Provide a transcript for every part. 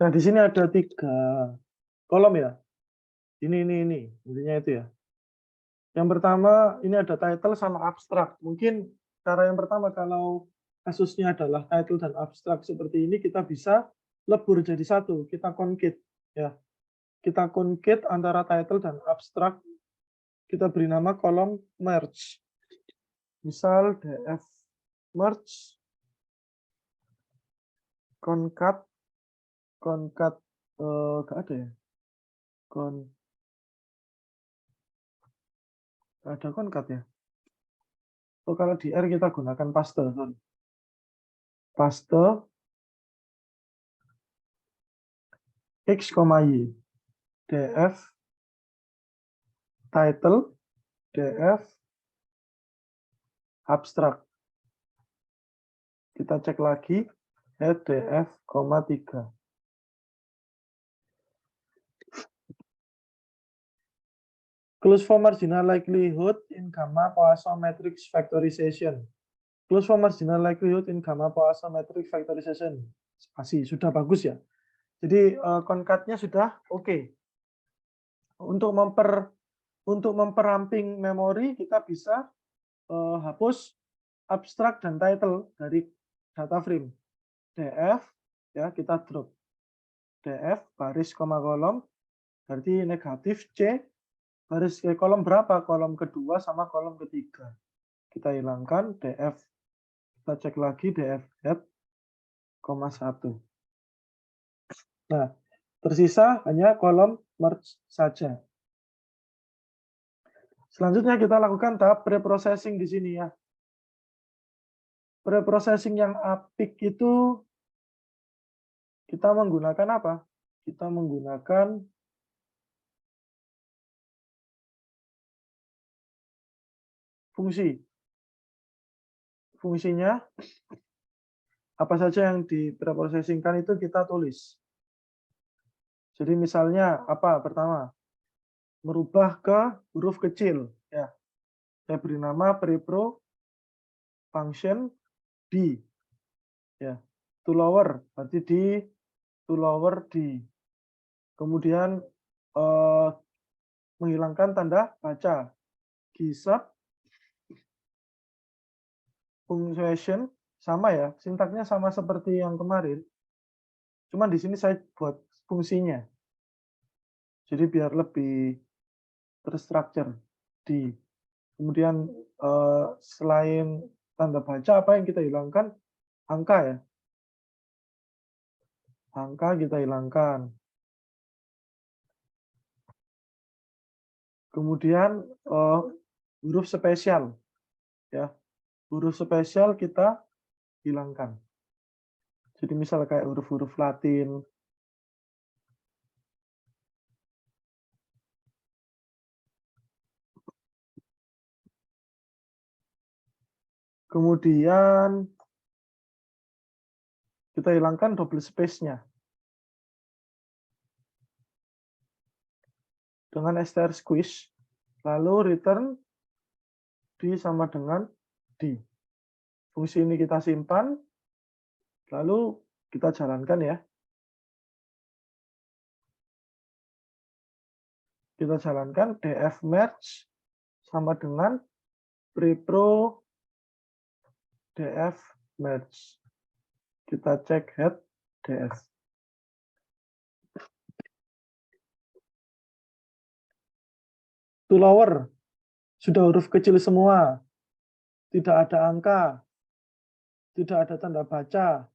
Nah, di sini ada 3 kolom ya. Ini. Intinya itu ya. Yang pertama, ini ada title sama abstrak. Mungkin cara yang pertama, kalau kasusnya adalah title dan abstrak seperti ini, kita bisa lebur jadi satu. Kita concate. Ya. Kita concate antara title dan abstrak. Kita beri nama kolom merge. Misal df merge concat nggak ada ya, nggak ada concat ya. Oh, kalau di R kita gunakan paste, sorry. Paste x, y df title df abstrak. Kita cek lagi head df, 3. Close for marginal likelihood in gamma Poisson matrix factorization. Close for marginal likelihood in gamma Poisson matrix factorization. Spasi, sudah bagus ya. Jadi concatnya sudah oke. Untuk memperamping memori, kita bisa hapus abstrak dan title dari data frame. df, ya kita drop. df baris koma kolom, berarti negatif c, baris kolom berapa? Kolom kedua sama kolom ketiga. Kita hilangkan df, kita cek lagi df head, 1. Nah, tersisa hanya kolom merge saja. Selanjutnya kita lakukan tahap preprocessing di sini ya. Preprocessing yang apik itu kita menggunakan apa? Kita menggunakan fungsi. Fungsinya apa saja yang di preprocessingkan itu kita tulis. Jadi misalnya apa? Pertama, merubah ke huruf kecil ya. Saya beri nama prepro function D ya. To lower berarti di to lower D. Kemudian menghilangkan tanda baca. Gisap punctuation sama ya, sintaknya sama seperti yang kemarin. Cuman di sini saya buat fungsinya. Jadi biar lebih terstruktur di. Kemudian selain tanda baca apa yang kita hilangkan? Angka ya. Angka kita hilangkan. Kemudian huruf spesial ya. Huruf spesial kita hilangkan. Jadi misal kayak huruf-huruf Latin. Kemudian kita hilangkan double space-nya. Dengan str squish, lalu return D sama dengan D. Fungsi ini kita simpan, lalu kita jalankan ya. Kita jalankan df merge sama dengan prepro df merge. Kita cek head df. To lower, sudah huruf kecil semua. Tidak ada angka. Tidak ada tanda baca.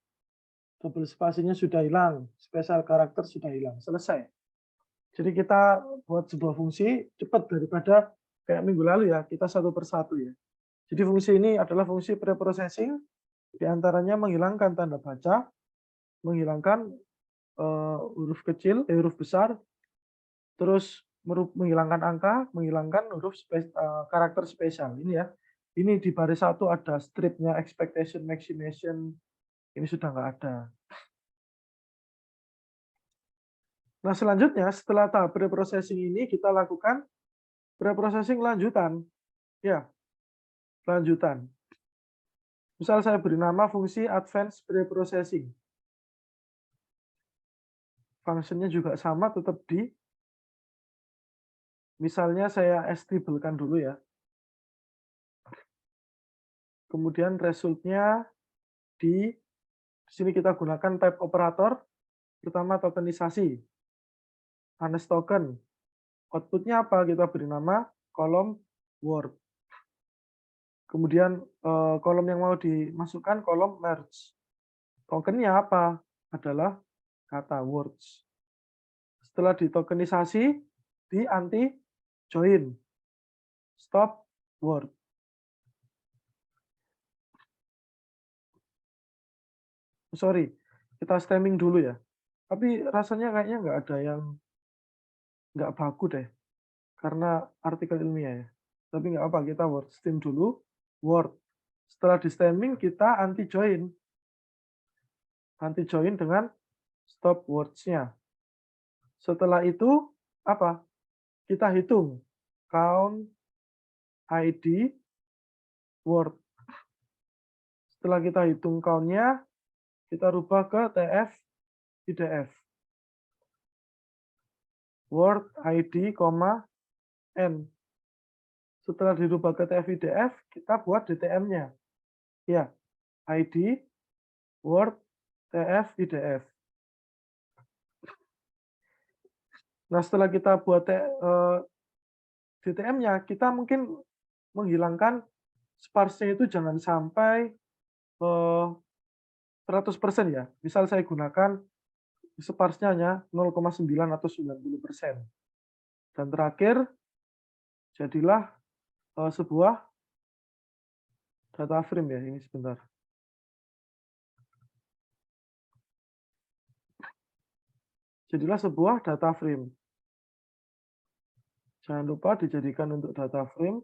Double spasinya sudah hilang. Spesial karakter sudah hilang. Selesai. Jadi kita buat sebuah fungsi cepat daripada kayak minggu lalu ya. Kita satu persatu ya. Jadi fungsi ini adalah fungsi preprocessing. Di antaranya menghilangkan tanda baca, menghilangkan huruf kecil, huruf besar, terus menghilangkan angka, menghilangkan huruf karakter spesial. Ini ya. Ini di baris 1 ada stripnya expectation maximization. Ini sudah nggak ada. Nah, selanjutnya setelah tahap preprocessing ini kita lakukan preprocessing lanjutan. Ya, lanjutan. Misal saya beri nama fungsi advanced preprocessing. Fungsinya juga sama, tetap di, misalnya saya stable-kan dulu ya. Kemudian resultnya di sini kita gunakan type operator, pertama tokenisasi, honest token. Outputnya apa? Kita beri nama kolom word. Kemudian kolom yang mau dimasukkan kolom merge. Tokennya apa? Adalah kata words. Setelah ditokenisasi, di anti join, stop word. Sorry, kita stemming dulu ya. Tapi rasanya kayaknya nggak ada yang nggak baku deh, karena artikel ilmiah ya. Tapi nggak apa, kita word stem dulu, word. Setelah di stemming, kita anti join. Anti join dengan stop words-nya. Setelah itu, apa? Kita hitung count ID word. Setelah kita hitung count-nya, kita rubah ke TF IDF. Word ID, N. Setelah dirubah ke TF IDF, kita buat DTM-nya. Ya, ID, Word, TF IDF. Nah, setelah kita buat DTM-nya, kita mungkin menghilangkan sparse-nya itu jangan sampai 100% ya. Misal saya gunakan sparse-nya hanya 0,9 atau 90%. Dan terakhir, jadilah sebuah data frame ya. Ini sebentar. Jadilah sebuah data frame. Jangan lupa dijadikan untuk data frame.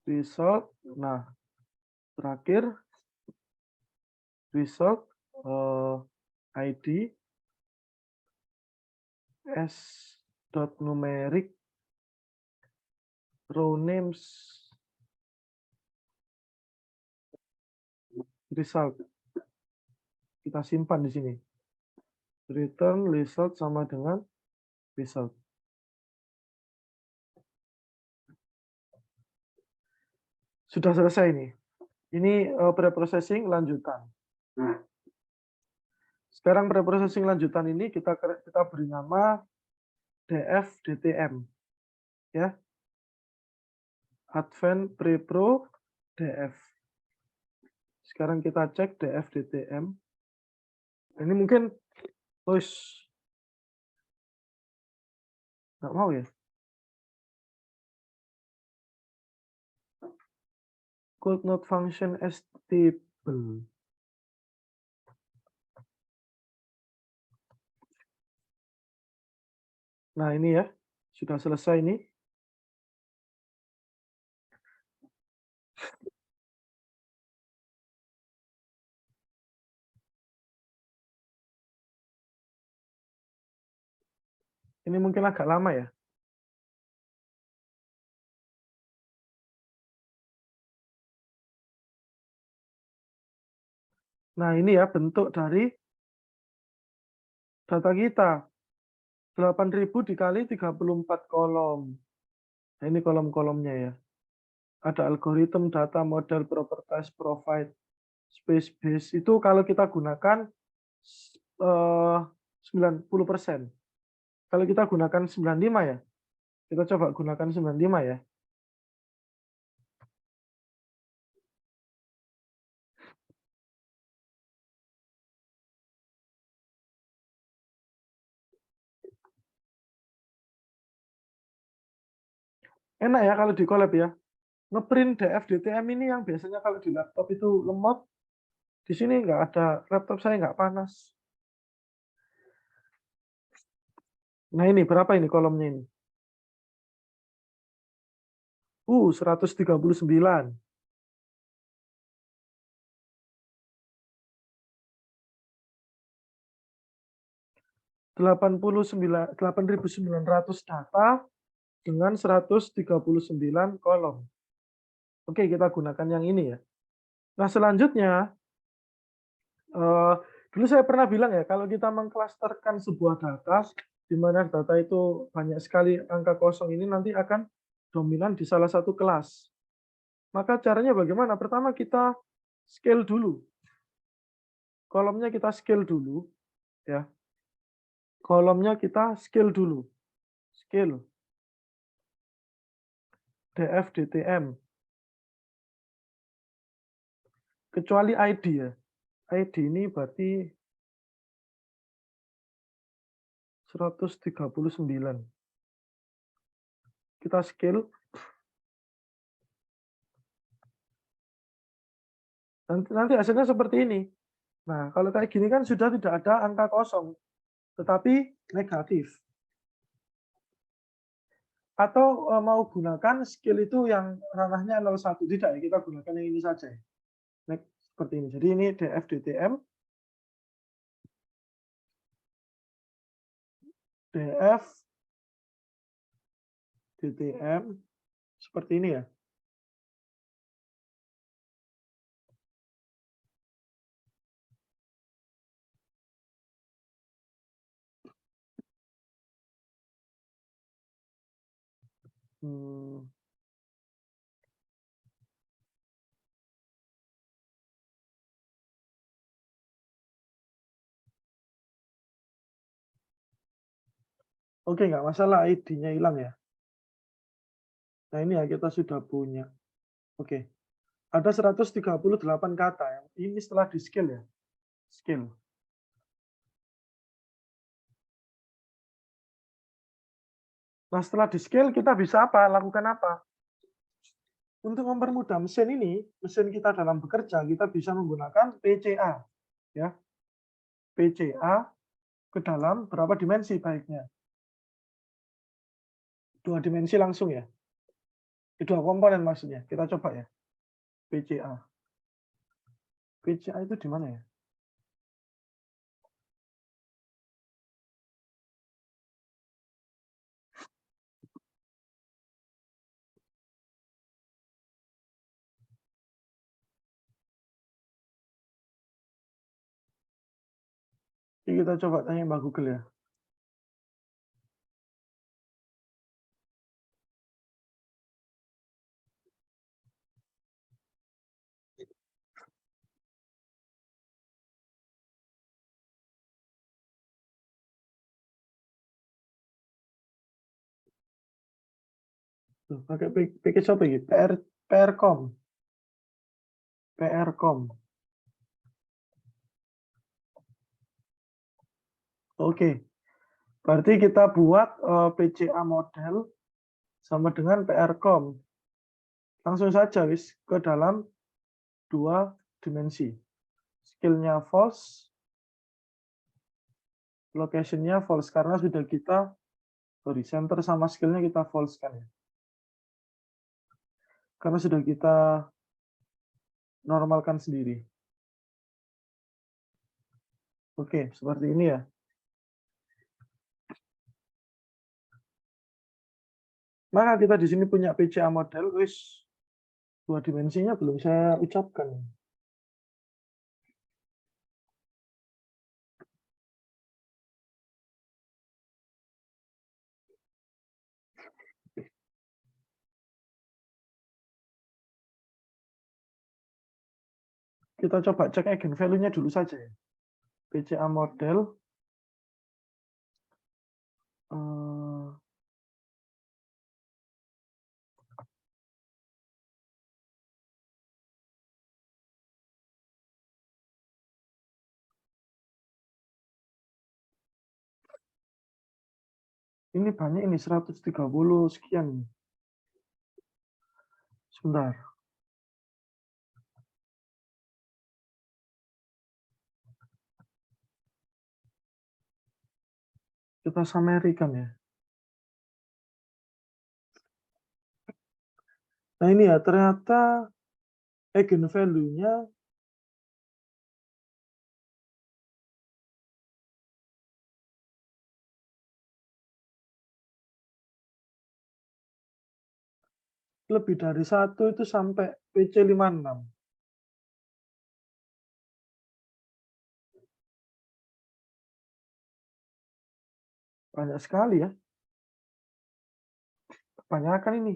Result. Nah, terakhir result ID s.numeric row names result. Kita simpan di sini. Return result sama dengan result. Sudah selesai nih. Ini preprocessing lanjutan. Sekarang preprocessing lanjutan ini kita beri nama DF DTM. Ya. Advanced Prepro DF. Sekarang kita cek DF DTM. Ini mungkin nggak mau ya. Could not function as stable. Nah, ini ya. Sudah selesai nih. Ini mungkin agak lama ya. Nah, ini ya bentuk dari data kita. 8.000 dikali 34 kolom. Nah, ini kolom-kolomnya ya. Ada algoritma, data, model, properties, provide, space base. Itu kalau kita gunakan 90%. Kalau kita gunakan 95 ya. Kita coba gunakan 95 ya. Enak ya kalau di collab ya. Ngeprint DF DTM ini yang biasanya kalau di laptop itu lemot, di sini nggak ada, laptop saya nggak panas. Nah ini berapa ini kolomnya ini? 139. 8.900 data dengan 139 kolom. Oke, kita gunakan yang ini ya. Nah, selanjutnya Dulu saya pernah bilang ya, kalau kita mengklasterkan sebuah data, di mana data itu banyak sekali angka kosong ini nanti akan dominan di salah satu kelas. Maka caranya bagaimana? Pertama kita scale dulu. Kolomnya kita scale dulu, ya. Kolomnya kita scale dulu. Scale df dtm. Kecuali ID ya. ID ini berarti 139. Kita scale. Nanti hasilnya seperti ini. Nah, kalau kayak gini kan sudah tidak ada angka kosong, tetapi negatif. Atau mau gunakan skill itu yang ranahnya 01. Tidak ya, kita gunakan yang ini saja. Seperti ini. Jadi ini df dtm. df dtm seperti ini ya. Oke, nggak masalah ID-nya hilang ya. Nah ini ya kita sudah punya. Oke, ada 138 kata ya. Ini setelah di scale ya. Scale. Nah setelah di scale kita bisa apa? Lakukan apa? Untuk mempermudah mesin ini, mesin kita dalam bekerja, kita bisa menggunakan PCA. Ya. PCA ke dalam berapa dimensi baiknya? 2 dimensi langsung ya. 2 komponen maksudnya. Kita coba ya. PCA. PCA itu di mana ya? Jadi kita coba tanya Mbak Google ya. Tuh, pakai package apa ini? PRCom. PRCom. Oke. Berarti kita buat PCA model sama dengan PRCom. Langsung saja wis ke dalam 2 dimensi. Skill-nya false, location-nya false karena sudah kita center sama skill-nya kita false kan ya. Karena sudah kita normalkan sendiri. Oke, seperti ini ya. Maka kita di sini punya PCA model, wis 2 dimensinya belum saya ucapkan. Kita coba cek eigenvalue-nya dulu saja ya. PCA model. Ini banyak ini 130 sekian. Sebentar. Kita summary-kan ya. Nah ini ya, ternyata eigenvalue-nya lebih dari 1 itu sampai PC 56. Banyak sekali ya. Kebanyakan ini.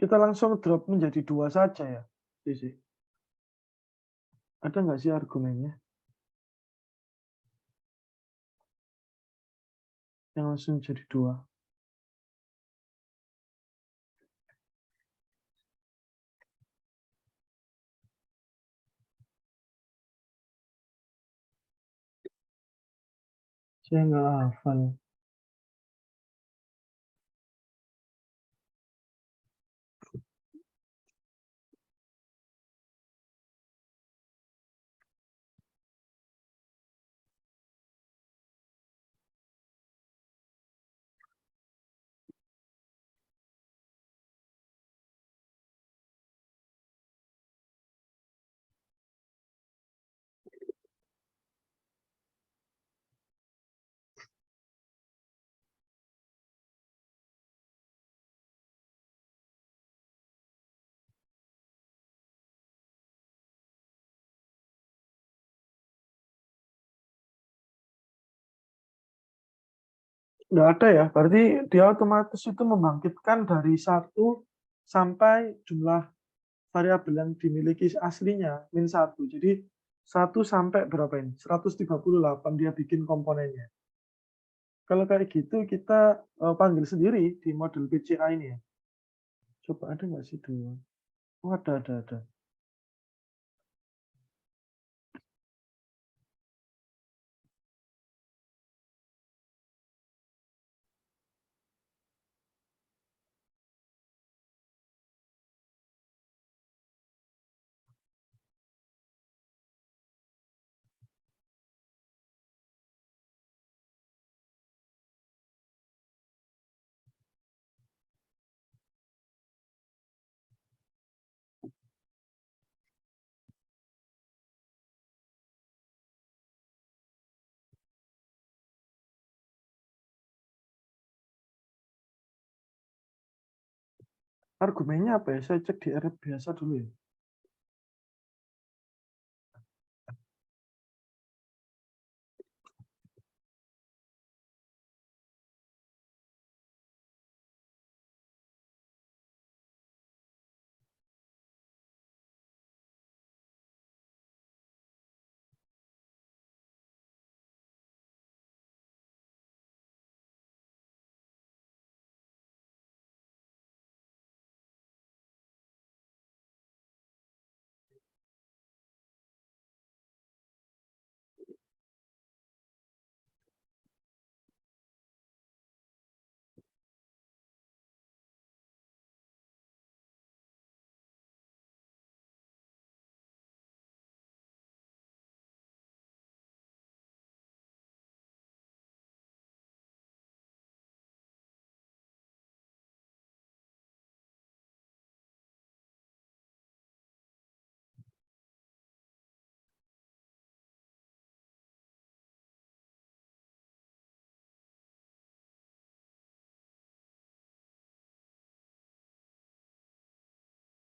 Kita langsung drop menjadi 2 saja ya, Sisi. Ada nggak sih argumennya yang langsung jadi 2? Saya nggak hafal. Nggak ada ya, berarti dia otomatis itu membangkitkan dari 1 sampai jumlah variabel yang dimiliki aslinya, min 1. Jadi 1 sampai berapa ini? 138 dia bikin komponennya. Kalau kayak gitu kita panggil sendiri di model PCA ini ya. Coba ada nggak sih 2? Oh, ada. Argumennya apa ya? Saya cek di RF biasa dulu ya.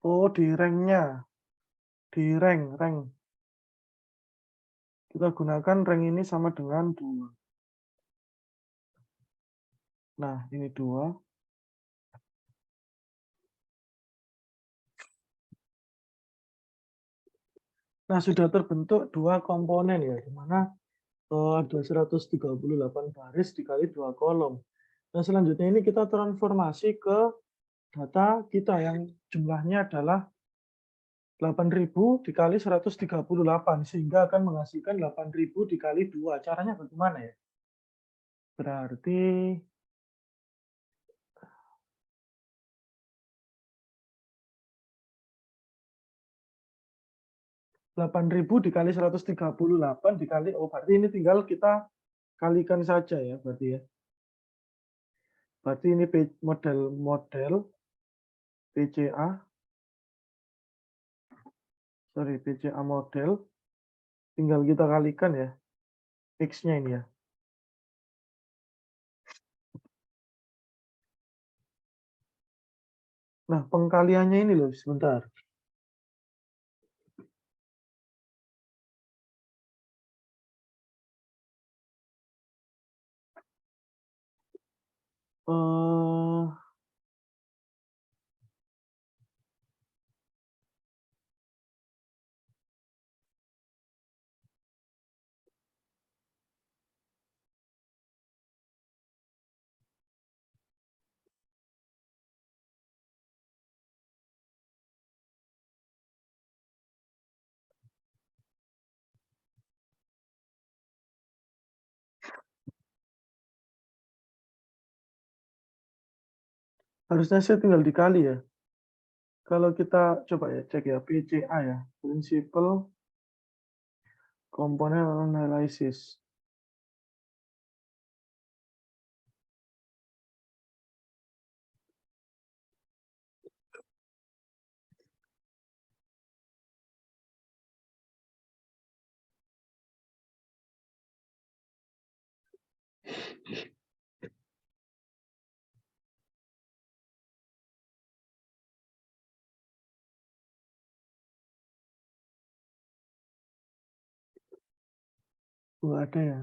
Oh, di rank-nya. Di rank. Kita gunakan rank ini sama dengan 2. Nah, ini 2. Nah, sudah terbentuk 2 komponen ya, di mana ada 138 baris dikali 2 kolom. Nah, selanjutnya ini kita transformasi ke data kita yang jumlahnya adalah 8.000 dikali 138, sehingga akan menghasilkan 8.000 dikali 2. Caranya bagaimana ya? Berarti 8.000 dikali 138 dikali, oh berarti ini tinggal kita kalikan saja ya, berarti ya. Berarti ini model PCA, PCA model, tinggal kita kalikan ya, X-nya ini ya. Nah, pengkaliannya ini loh, sebentar. Eh, harusnya saya tinggal dikali ya. Kalau kita coba ya cek ya PCA ya, Principal Component Analysis. Ada ya.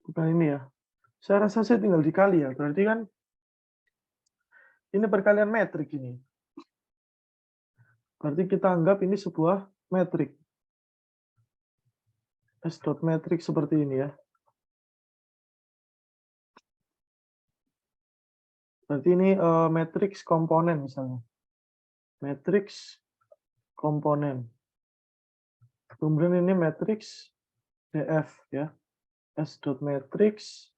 Bukan ini ya. Saya rasa saya tinggal dikali ya. Berarti kan ini perkalian metrik ini. Berarti kita anggap ini sebuah metrik. S dot metrik seperti ini ya. Berarti ini matriks komponen misalnya. Matriks komponen. Kemudian ini matriks DF ya. S dot matriks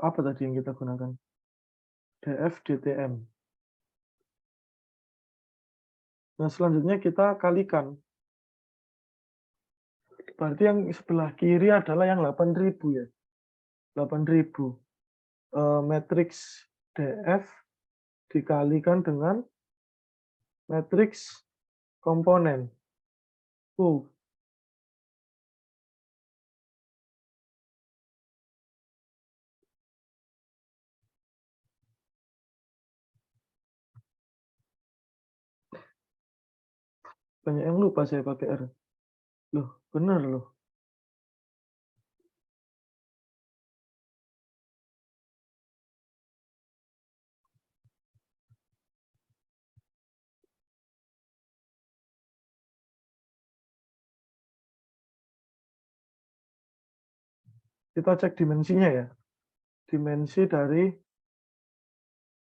apa tadi yang kita gunakan? DF DTM. Nah, selanjutnya kita kalikan. Berarti yang sebelah kiri adalah yang 8.000 ya. 8.000. Matriks DF dikalikan dengan matriks komponen. Banyak yang lupa saya pakai R. Loh, benar loh. Kita cek dimensinya ya. Dimensi dari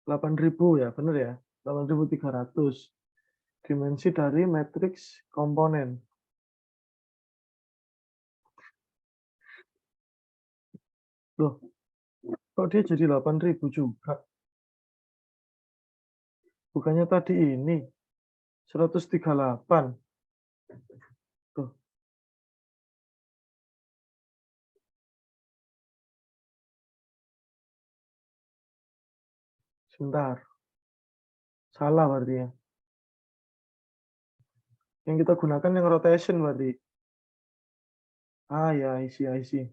8.000 ya, benar ya. 8.300. Dimensi dari matriks komponen. Loh, kok dia jadi 8.000 juga? Bukannya tadi ini 138. Tuh, sebentar. Salah berarti ya. Yang kita gunakan yang rotation berarti. Ah ya, I see.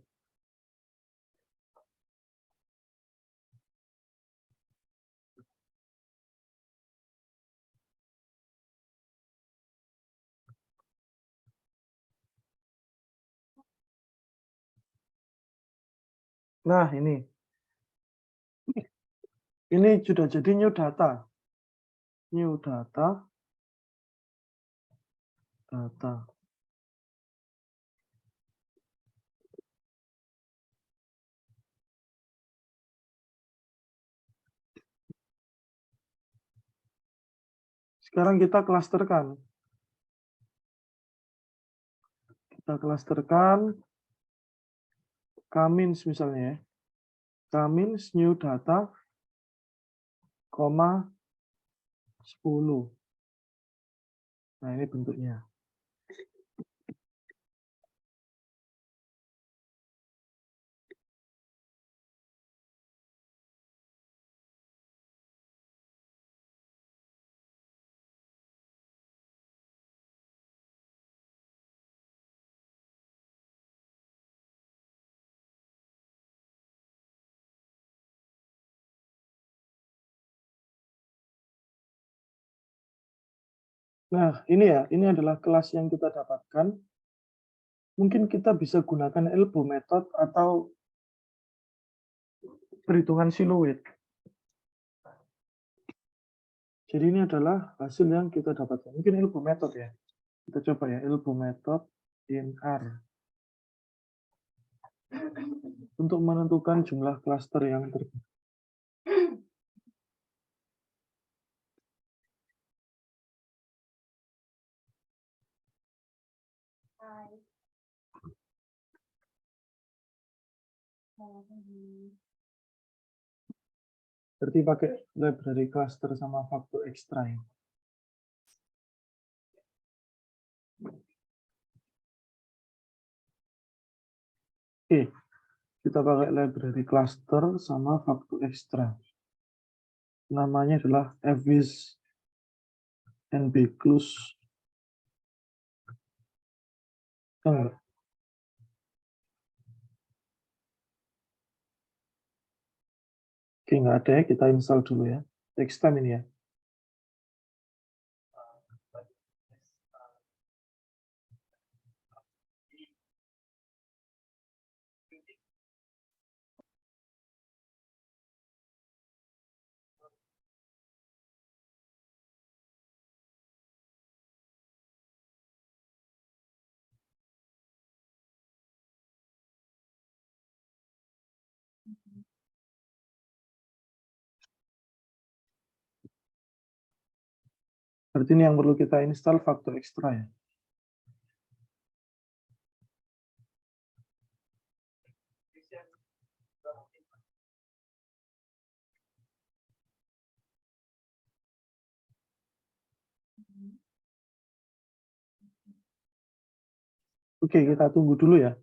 Nah, ini. Ini sudah jadi new data. New data. Data. Sekarang kita klasterkan. Kita klasterkan Kamins misalnya ya. Kamins new data, 10. Nah, ini bentuknya. Nah, ini adalah kelas yang kita dapatkan. Mungkin kita bisa gunakan elbow method atau perhitungan siluet. Jadi ini adalah hasil yang kita dapatkan. Mungkin elbow method ya. Kita coba ya, elbow method in R. Untuk menentukan jumlah klaster yang terbentuk. Berarti pakai library cluster sama faktor ekstra ya. Oke, kita pakai library cluster sama faktor ekstra. Namanya adalah fvis and bcluse. Oke, nggak ada ya, kita install dulu ya. Next time ini ya. Berarti ini yang perlu kita install faktor ekstra ya. Oke, kita tunggu dulu ya.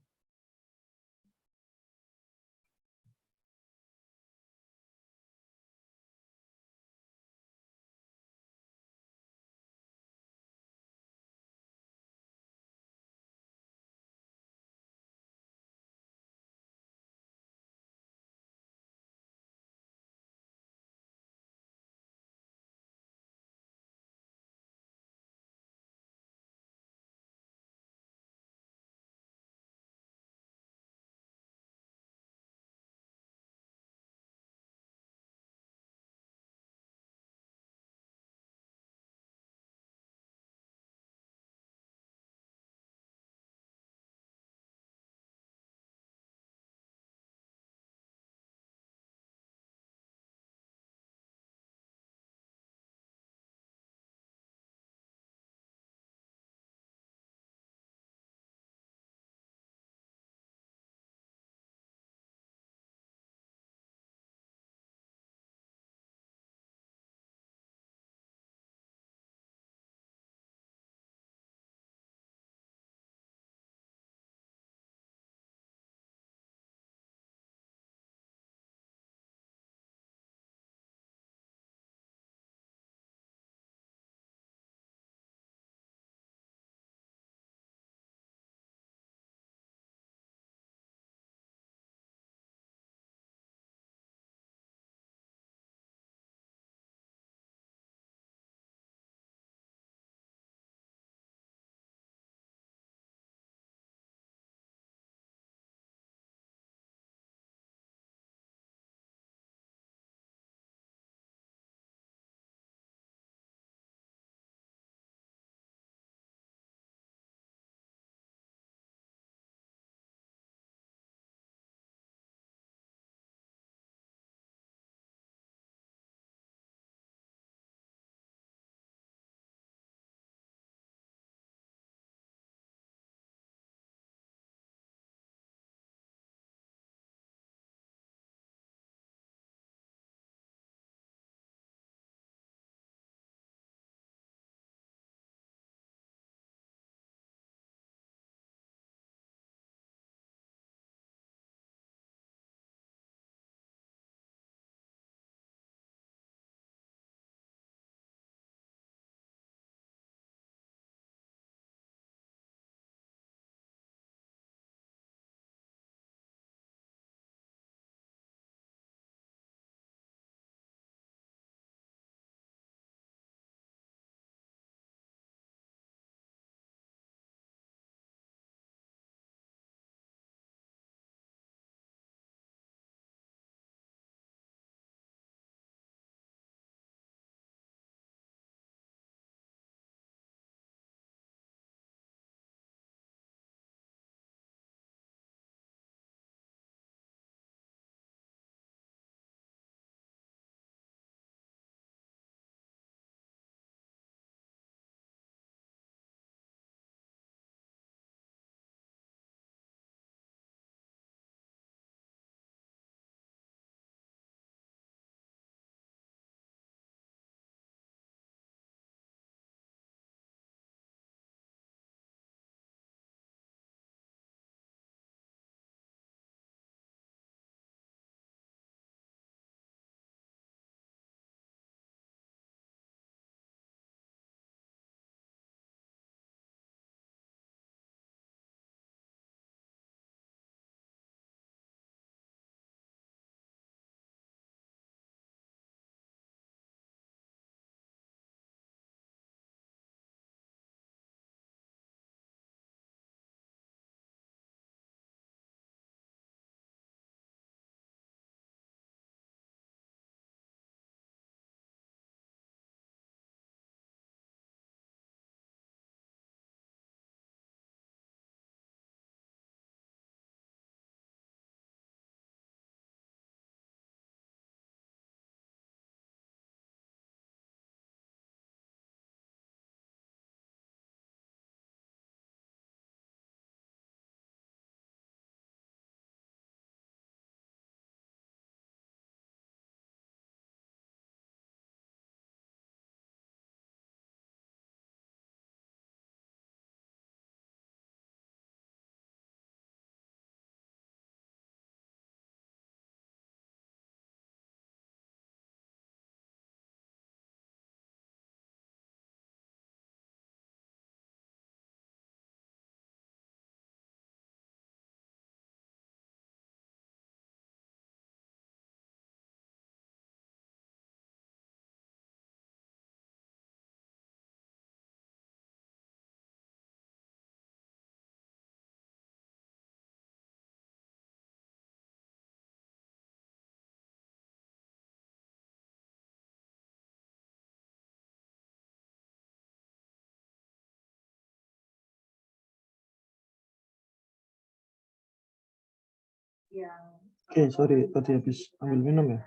Oke, sorry tadi habis ambil minum ya.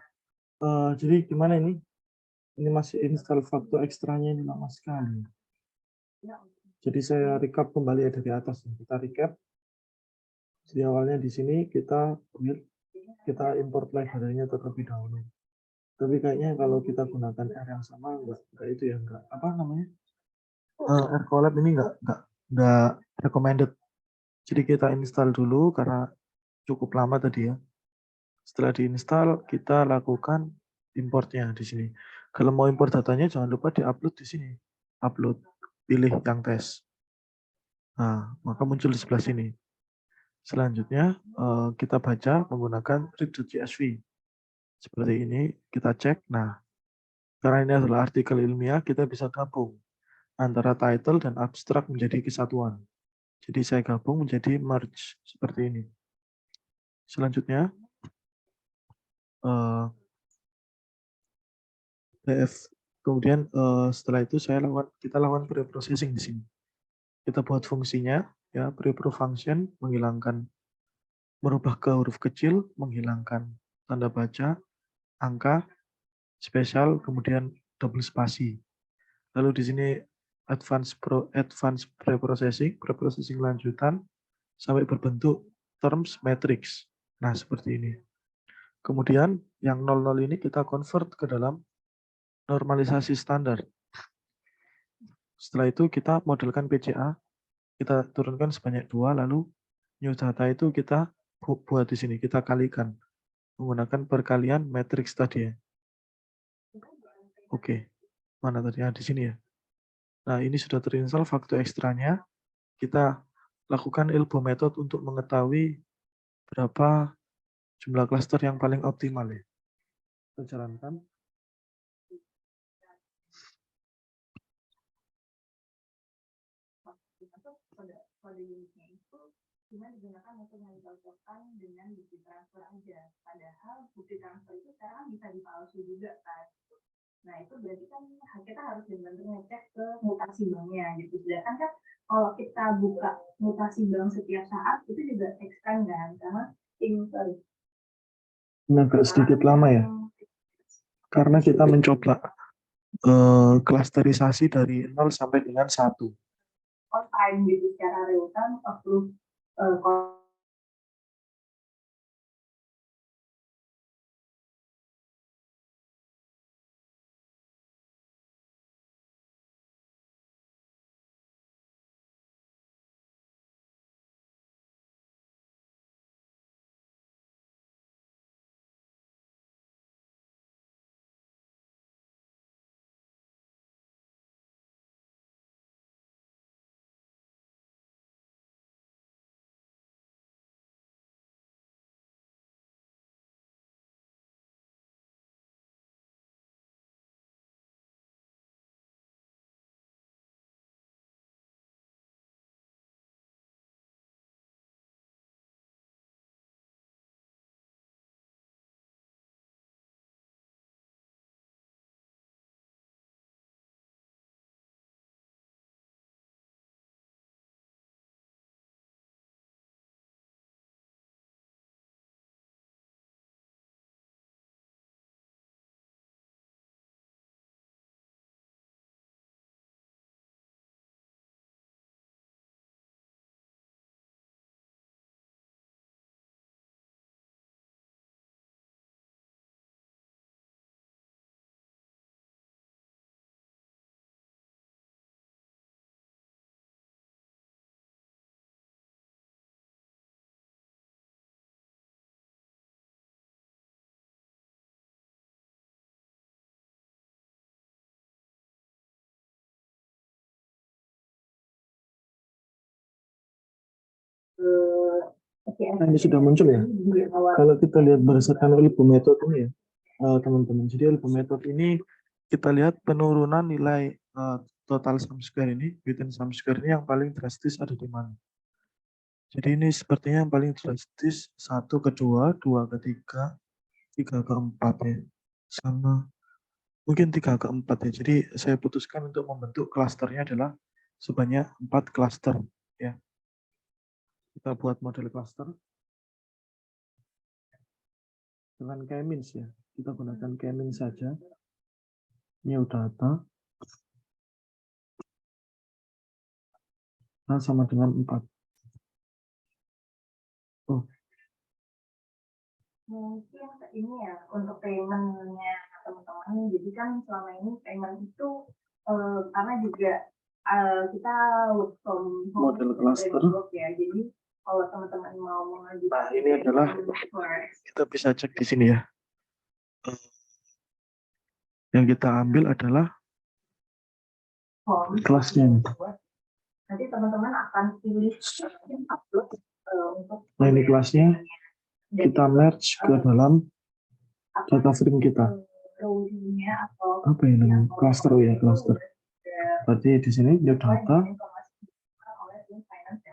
Jadi gimana ini? Ini masih install Facto ekstranya ini lama sekali. Jadi saya recap kembali ya dari atas. Kita recap. Jadi awalnya di sini kita import library-nya terlebih dahulu. Tapi kayaknya kalau kita gunakan R yang sama enggak itu ya enggak apa namanya? R Collab ini enggak recommended. Jadi kita install dulu karena cukup lama tadi ya. Setelah diinstal, kita lakukan importnya di sini. Kalau mau import datanya jangan lupa diupload di sini. Upload, pilih yang tes. Nah, maka muncul di sebelah sini. Selanjutnya kita baca menggunakan read.csv. Seperti ini kita cek. Nah, karena ini adalah artikel ilmiah, kita bisa gabung antara title dan abstrak menjadi kesatuan. Jadi saya gabung menjadi merge seperti ini. Selanjutnya PF. Kemudian setelah itu kita lakukan pre-processing di sini. Kita buat fungsinya ya, pre-pro function merubah ke huruf kecil, menghilangkan tanda baca, angka, spesial, kemudian double spasi. Lalu di sini advance pre-processing lanjutan sampai berbentuk terms matrix. Nah, seperti ini. Kemudian yang 00 ini kita convert ke dalam normalisasi standar. Setelah itu kita modelkan PCA, kita turunkan sebanyak 2, lalu new data itu kita buat di sini, kita kalikan menggunakan perkalian matrix tadi ya. Oke, mana tadi? Di sini ya. Nah, ini sudah terinstall Facto ekstranya. Kita lakukan elbow method untuk mengetahui berapa jumlah klaster yang paling optimal ya. Kita jalankan. Kode unitnya itu cuma digunakan untuk mencocokkan dengan bukti transfer aja. Padahal bukti transfer itu sekarang bisa dipalsu juga kan. Nah itu berarti kan kita harus benar-benar ngecek ke mutasi banknya gitu. Sedangkan kan kalau kita buka mutasi bank setiap saat itu juga extend kan, karena ini agak sedikit lama ya. Karena kita mencoba klasterisasi dari 0 sampai dengan 1. On time gitu secara real time approve Nah, ini sudah muncul ya. Kalau kita lihat berdasarkan elbow method ini ya, teman-teman. Jadi elbow method ini kita lihat penurunan nilai total sum square ini, within sum square ini yang paling drastis ada di mana. Jadi ini sepertinya yang paling drastis 1 ke 2, 2 ke 3, 3 ke 4 ya. Sama mungkin 3 ke 4 ya. Jadi saya putuskan untuk membentuk klasternya adalah sebanyak 4 klaster ya. Kita buat model klaster. dengan K-means ya. Kita gunakan K-means saja. New data. Nah, sama dengan 4. Oh, Mungkin ini ya untuk paymentnya teman-teman. Jadi kan selama ini payment itu karena juga kita work from home model cluster. remote ya. Jadi kalau teman-teman mau mengajukan Nah, ini adalah kita bisa cek di sini ya. Yang kita ambil adalah kelasnya. Nanti teman-teman akan pilih upload untuk Nah, ini kelasnya kita merge ke dalam data frame kita. Apa ini namanya? Cluster ya, cluster. Berarti di sini new data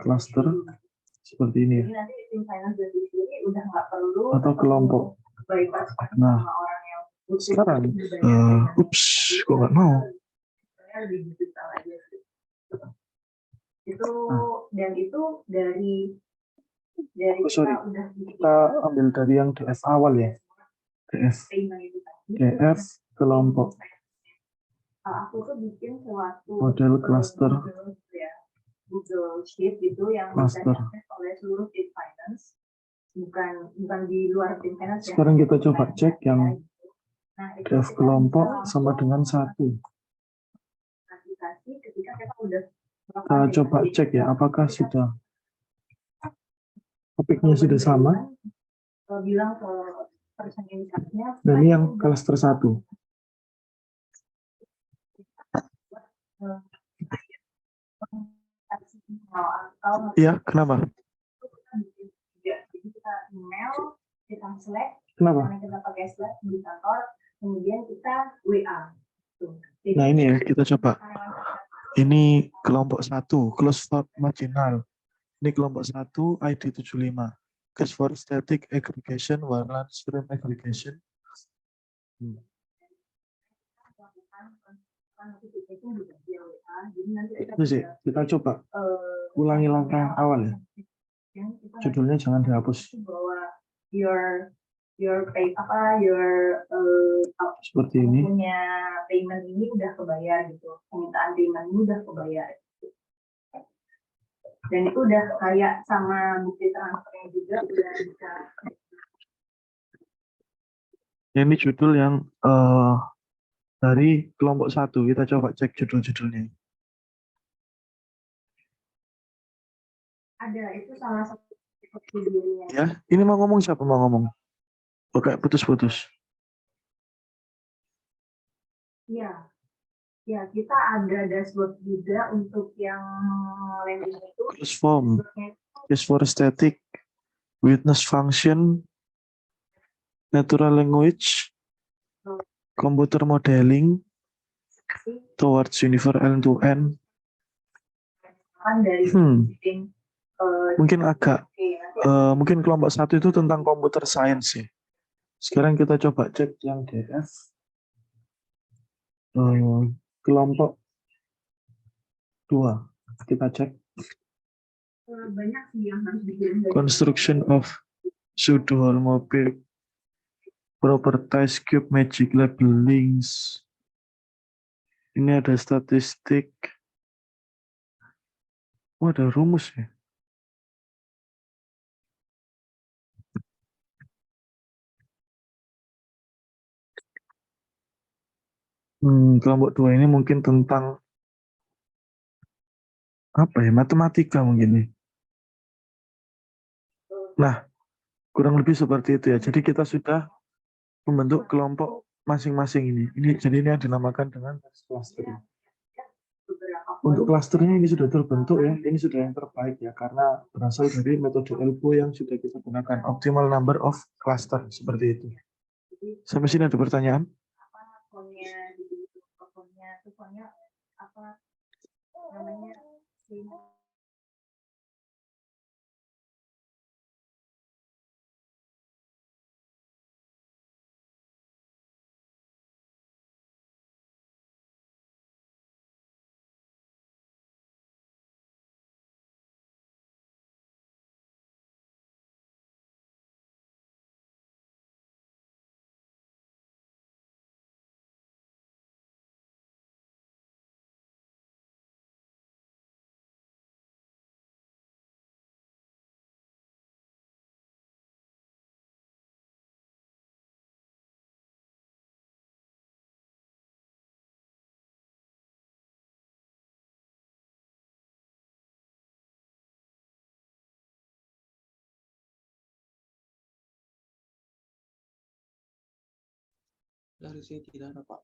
cluster seperti ini ya. Atau kelompok. Nah, sekarang kok nggak mau? Dan itu dari kita ambil dari yang DF awal ya. DF kelompok. Aku tuh bikin suatu model cluster Google Sheet gitu yang bisa diakses oleh seluruh tim finance, bukan di luar tim finance. Sekarang kita coba cek yang DF kelompok sama dengan 1. Ketika kita udah Kita coba cek ya, apakah sudah topiknya sudah sama. Bilang ke personifikasinya. Dan ini yang cluster 1. Iya, kenapa? Jadi kita email, kita Slack, Kenapa? karena kita pakai Slack di kantor, kemudian kita WA. Nah ini ya, kita coba. Ini kelompok 1, close for marginal. Ini kelompok 1, ID 75. Case for static aggregation, warna stream aggregation. Itu sih, kita coba ulangi langkah yang awal ya. Judulnya jangan dihapus. Seperti ini. Punya payment ini udah kebayar gitu, permintaan payment ini udah kebayar. Dan itu udah kayak sama bukti transfernya juga udah bisa. Ini judul yang dari kelompok 1. Kita coba cek judul-judulnya. Ada, itu salah satu videonya. Ya, ini mau ngomong siapa mau ngomong? Oke, putus-putus. Iya. Ya, kita ada dashboard juga untuk yang landing itu. Close form, case for static, witness function, natural language, computer modeling, towards universal end-to-end. Mungkin agak, mungkin kelompok 1 itu tentang computer science ya. Sekarang kita coba cek yang DF. Kelompok 2. Kita cek. Banyak sih yang harus dikirim. Construction of pseudo-holomorphic properties cube magic labelings. Ini ada statistik. Oh, ada rumus ya. Kelompok 2 ini mungkin tentang apa ya, matematika mungkin nih. Nah, kurang lebih seperti itu ya. Jadi kita sudah membentuk kelompok masing-masing ini. Jadi ini yang dinamakan dengan cluster. Untuk klasternya ini sudah terbentuk ya. Ini sudah yang terbaik ya, karena berasal dari metode ELBO yang sudah kita gunakan. Optimal number of cluster seperti itu. Sampai sini ada pertanyaan? Apa namanya Dari sini tidak ada, Pak.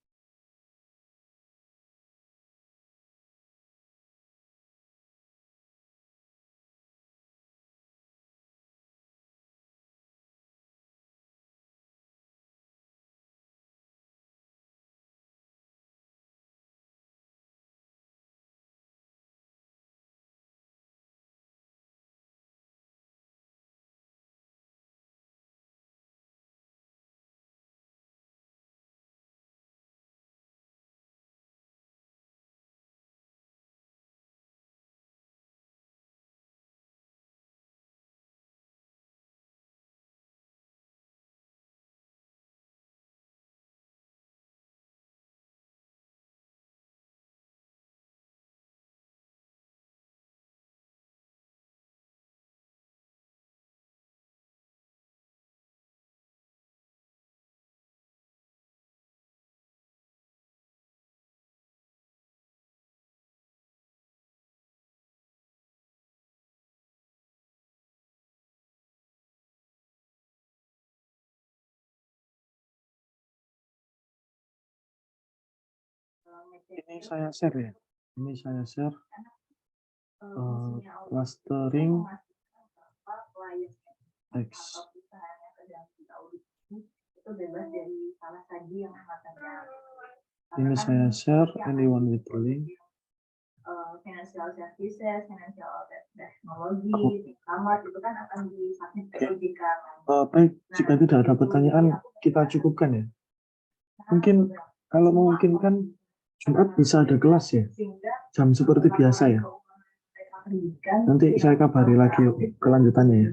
Ini saya share ya. Ini saya share clustering text. Itu bebas dari salah saji yang katanya. Ini saya share, anyone with the link. Financial services, financial technology, kamar itu kan akan disubmit ke OJK. Baik, jika tidak ada pertanyaan, kita cukupkan ya. Mungkin kalau memungkinkan Jumat bisa ada kelas ya, jam seperti biasa ya. Nanti saya kabari lagi kelanjutannya ya.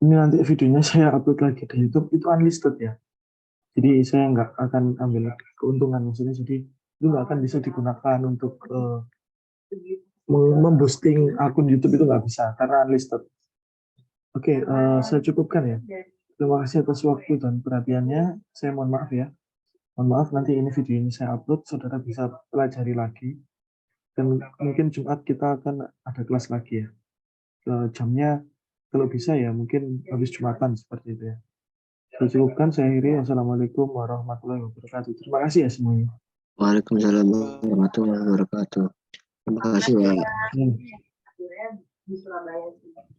Ini nanti videonya saya upload lagi di YouTube, itu unlisted ya. Jadi saya nggak akan ambil keuntungan maksudnya, jadi itu nggak akan bisa digunakan untuk memboosting akun YouTube, itu nggak bisa karena unlisted. Oke, saya cukupkan ya. Terima kasih atas waktu dan perhatiannya. Saya mohon maaf ya. Mohon maaf, nanti ini video ini saya upload, saudara bisa pelajari lagi. Dan mungkin Jumat kita akan ada kelas lagi ya. Jamnya kalau bisa ya mungkin habis Jumatan seperti itu ya. Saya cukupkan, saya akhiri. Wassalamualaikum warahmatullahi wabarakatuh. Terima kasih ya semuanya. Waalaikumsalam warahmatullahi wabarakatuh. Terima kasih, Pak. Di Surabaya sih.